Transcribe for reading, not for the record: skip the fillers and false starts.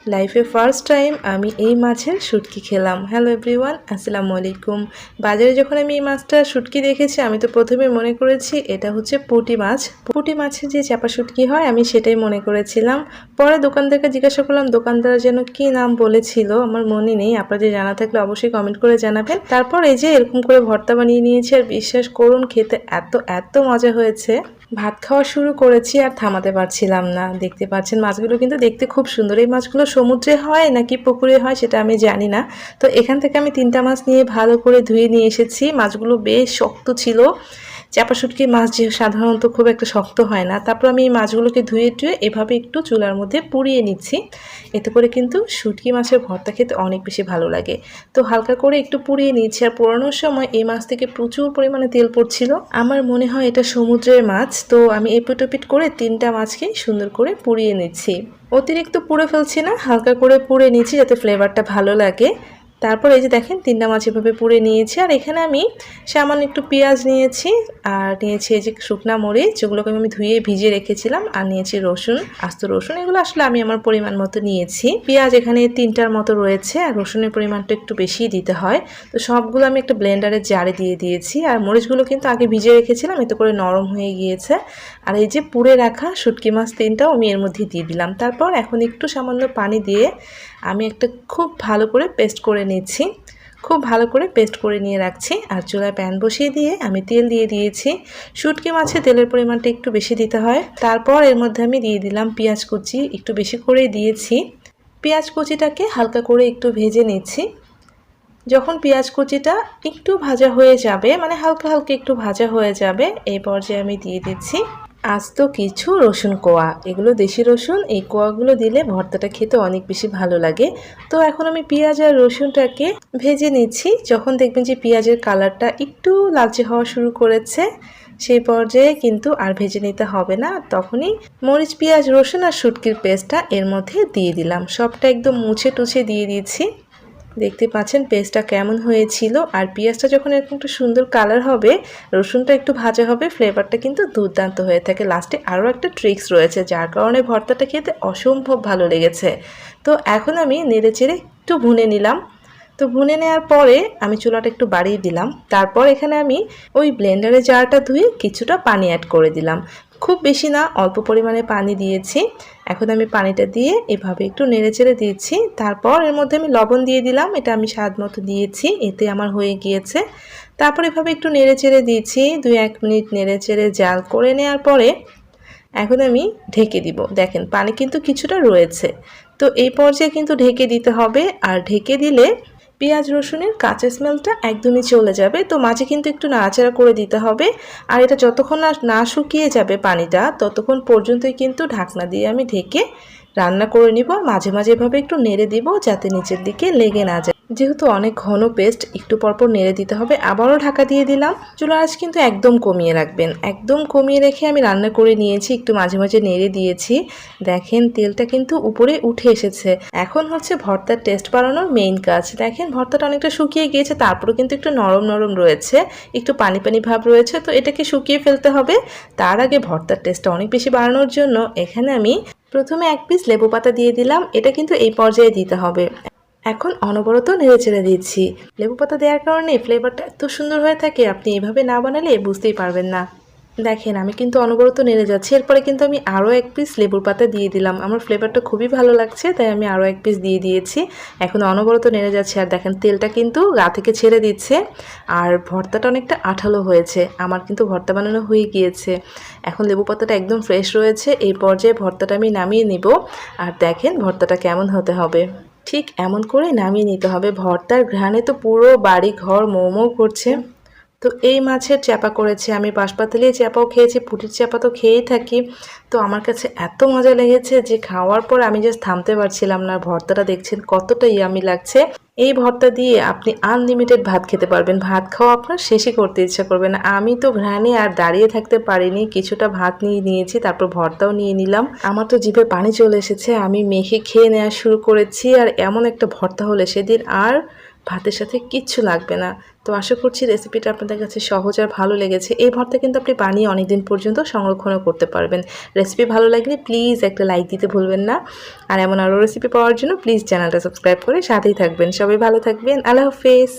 লাইফে first time আমি এই মাছের শুটকি খেলাম। হ্যালো এভরিওয়ান, আসসালামু আলাইকুম। বাজারে যখন আমি এই মাছটা শুটকি দেখেছি আমি তো প্রথমে মনে করেছি এটা হচ্ছে পুঁটি মাছ। পুঁটি মাছের যে চাপা শুটকি হয় আমি সেটাই মনে করেছিলাম। পরে দোকানদারকে জিজ্ঞাসা করলাম, দোকানদার যেন কি নাম বলেছিল আমার মনে নেই, আপনাদের জানা থাকলে অবশ্যই কমেন্ট করে জানাবেন। তারপর এই যে এরকম করে ভর্তা বানিয়ে নিয়েছি আর বিশ্বাস করুন খেতে এত এত মজা হয়েছে। ভাত খাওয়া শুরু করেছি আর থামাতে পারছিলাম না। দেখতে পাচ্ছেন মাছগুলো কিন্তু দেখতে খুব সুন্দর। এই মাছগুলো সমুদ্রে হয় নাকি পুকুরে হয় সেটা আমি জানি না। তো এখান থেকে আমি 3টা মাছ নিয়ে ভালো করে ধুয়ে নিয়ে এসেছি। মাছগুলো বেশ শক্ত ছিল। চাপা শুটকি মাছ যে সাধারণত খুব একটা শক্ত হয় না। তারপর আমি এই মাছগুলোকে ধুয়ে টুয়ে এভাবে একটু চুলার মধ্যে পুড়িয়ে নিচ্ছি। এতে করে কিন্তু শুটকি মাছের ভর্তা খেতে অনেক বেশি ভালো লাগে। তো হালকা করে একটু পুড়িয়ে নিচ্ছি। আর পোড়ানোর সময় এই মাছ থেকে প্রচুর পরিমাণে তেল পড়ছিল। আমার মনে হয় এটা সমুদ্রের মাছ। তো আমি এপিট ওপিট করে 3টা মাছকে সুন্দর করে পুড়িয়ে নিচ্ছি। অতিরিক্ত পুড়ে ফেলছি না, হালকা করে পুড়ে নিচ্ছি যাতে ফ্লেভারটা ভালো লাগে। তারপর এই যে দেখেন 3টা মাছ এভাবে পুড়ে নিয়েছি। আর এখানে আমি সামান্য একটু পেঁয়াজ নিয়েছি আর নিয়েছি এই যে শুকনা মরিচ, যেগুলোকে আমি ধুয়ে ভিজিয়ে রেখেছিলাম, আর নিয়েছি রসুন, আস্ত রসুন। এগুলো আসলে আমি আমার পরিমাণ মতো নিয়েছি। পেঁয়াজ এখানে 3টার মতো রয়েছে আর রসুনের পরিমাণটা একটু বেশিই দিতে হয়। তো সবগুলো আমি একটা ব্লেন্ডারের জারে দিয়ে দিয়েছি। আর মরিচগুলো কিন্তু আগে ভিজিয়ে রেখেছিলাম, এতে করে নরম হয়ে গিয়েছে। আর এই যে পুড়ে রাখা শুটকি মাছ 3টাও আমি এর মধ্যে দিয়ে দিলাম। তারপর এখন একটু সামান্য পানি দিয়ে আমি একটা খুব ভালো করে পেস্ট করে নিচ্ছি। খুব ভালো করে পেস্ট করে নিয়ে রাখছি। আর চুলায় প্যান বসিয়ে দিয়ে আমি তেল দিয়ে দিয়েছি। শুটকি মাছে তেলের পরিমাণটা একটু বেশি দিতে হয়। তারপর এর মধ্যে আমি দিয়ে দিলাম পেঁয়াজ কুচি, একটু বেশি করেই দিয়েছি। পেঁয়াজ কুচিটাকে হালকা করে একটু ভেজে নিচ্ছি। যখন পেঁয়াজ কুচিটা একটু ভাজা হয়ে যাবে, মানে হালকা হালকা একটু ভাজা হয়ে যাবে, এই পর্যায়ে আমি দিয়ে দিচ্ছি আস্ত কিছু রসুন কোয়া। এগুলো দেশি রসুন, এই কোয়াগুলো দিলে ভর্তাটা খেতে অনেক বেশি ভালো লাগে। তো এখন আমি পেঁয়াজ আর রসুনটাকে ভেজে নিচ্ছি। যখন দেখবেন যে পেঁয়াজের কালারটা একটু লালচে হওয়া শুরু করেছে, সেই পর্যায়ে কিন্তু আর ভেজে নিতে হবে না। তখনই মরিচ, পেঁয়াজ, রসুন আর শুটকির পেস্টটা এর মধ্যে দিয়ে দিলাম। সবটা একদম মুছে টুছে দিয়ে দিচ্ছি। দেখতে পাচ্ছেন পেস্টটা কেমন হয়েছিল। আর পেঁয়াজটা যখন এরকম একটা সুন্দর কালার হবে, রসুনটা একটু ভাজা হবে, ফ্লেভারটা কিন্তু দুর্দান্ত হয়ে থাকে। লাস্টে আরও একটা ট্রিক্স রয়েছে যার কারণে ভর্তাটা খেতে অসম্ভব ভালো লেগেছে। তো এখন আমি নেড়ে চেড়ে একটু ভুনে নিলাম। তো ভুনে নেওয়ার পরে আমি চুলাটা একটু বাড়িয়ে দিলাম। তারপর এখানে আমি ওই ব্লেন্ডারে জারটা ধুয়ে কিছুটা পানি অ্যাড করে দিলাম। খুব বেশি না, অল্প পরিমাণে পানি দিয়েছি। এখন আমি পানিটা দিয়ে এভাবে একটু নেড়েচেড়ে দিয়েছি। তারপর এর মধ্যে আমি লবণ দিয়ে দিলাম, এটা আমি স্বাদ মতো দিয়েছি, এতে আমার হয়ে গিয়েছে। তারপর এভাবে একটু নেড়েচেড়ে দিয়েছি। 2-1 মিনিট নেড়েচেড়ে জাল করে নেওয়ার পরে এখন আমি ঢেকে দিব। দেখেন পানি কিন্তু কিছুটা রয়েছে। তো এই পর্যায়ে কিন্তু ঢেকে দিতে হবে। আর ঢেকে দিলে পেঁয়াজ রসুনের কাঁচা স্মেলটা একদমই চলে যাবে। তো মাঝে কিন্তু একটু নাড়াচাড়া করে দিতে হবে। আর এটা যতক্ষণ না শুকিয়ে যাবে পানিটা, ততক্ষণ পর্যন্তই কিন্তু ঢাকনা দিয়ে আমি ঢেকে রান্না করে নিব। মাঝে মাঝে এভাবে একটু নেড়ে দিব যাতে নিচের দিকে লেগে না যায়। যেহেতু অনেক ঘন পেস্ট, একটু পরপর নেড়ে দিতে হবে। আবারও ঢাকা দিয়ে দিলাম। চুলার আঁচ কিন্তু একদম কমিয়ে রাখবেন। একদম কমিয়ে রেখে আমি রান্না করে নিয়েছি, একটু মাঝে মাঝে নেড়ে দিয়েছি। দেখেন তেলটা কিন্তু উপরে উঠে এসেছে। এখন হচ্ছে ভর্তার টেস্ট বাড়ানোর মেইন কাজ। দেখেন ভর্তাটা অনেকটা শুকিয়ে গিয়েছে, তারপরেও কিন্তু একটু নরম নরম রয়েছে, একটু পানি পানি ভাব রয়েছে। তো এটাকে শুকিয়ে ফেলতে হবে। তার আগে ভর্তার টেস্টটা অনেক বেশি বাড়ানোর জন্য এখানে আমি প্রথমে 1 পিস লেবু পাতা দিয়ে দিলাম। এটা কিন্তু এই পর্যায়ে দিতে হবে। এখন অনবরত নেড়েচেড়ে দিচ্ছি। লেবু পাতা দেওয়ার কারণে ফ্লেভারটা এত সুন্দর হয়ে থাকে, আপনি এভাবে না বানালে বুঝতেই পারবেন না। দেখেন আমি কিন্তু অনবরত নেড়ে যাচ্ছি। এরপরে কিন্তু আমি আরও 1 পিস লেবুর পাতা দিয়ে দিলাম। আমার ফ্লেভারটা খুবই ভালো লাগছে, তাই আমি আরও 1 পিস দিয়ে দিয়েছি। এখন অনবরত নেড়ে যাচ্ছি। আর দেখেন তেলটা কিন্তু গা থেকে ছেড়ে দিচ্ছে। আর ভর্তাটা অনেকটা আঠালো হয়েছে। আমার কিন্তু ভর্তা বানানো হয়ে গিয়েছে। এখন লেবু পাতাটা একদম ফ্রেশ রয়েছে। এই পর্যায়ে ভর্তাটা আমি নামিয়ে নিব। আর দেখেন ভর্তাটা কেমন হতে হবে। ঠিক এমন করে নামিয়ে নিতে হবে। ভর্তার ঘ্রাণে তো পুরো বাড়ি ঘর মৌ মৌ করছে। তো এই মাছের চ্যাপা করেছি আমি, বাঁশপাতালির চ্যাপাও খেয়েছি, পুঁটির চ্যাপা তো খেয়েই থাকি। তো আমার কাছে এত মজা লেগেছে যে খাওয়ার পর আমি জাস্ট থামতে পারছিলাম না। ভর্তাটা দেখছেন কতটা ইয়ামি লাগছে। এই ভর্তা দিয়ে আপনি আনলিমিটেড ভাত খেতে পারবেন। ভাত খাওয়া আপনার শেষই করতে ইচ্ছা করবে না। আমি তো ঘ্রাণে আর দাঁড়িয়ে থাকতে পারিনি, কিছুটা ভাত নিয়ে নিয়েছি, তারপর ভর্তাও নিয়ে নিলাম। আমার তো জিভে পানি চলে এসেছে। আমি মেখে খেয়ে নেওয়া শুরু করেছি। আর এমন একটা ভর্তা হলে সেদিন আর ভাতের সাথে কিচ্ছু লাগবে না। তো আশা করছি রেসিপিটা আপনাদের কাছে সহজ আর ভালো লেগেছে। এই ভর্তা কিন্তু আপনি বানিয়ে অনেক দিন পর্যন্ত সংরক্ষণও করতে পারবেন। রেসিপি ভালো লাগলে প্লিজ একটা লাইক দিতে ভুলবেন না। আর এমন আরও রেসিপি পাওয়ার জন্য প্লিজ চ্যানেলটা সাবস্ক্রাইব করে সাথেই থাকবেন। সবাই ভালো থাকবেন। আল্লাহ হাফেজ।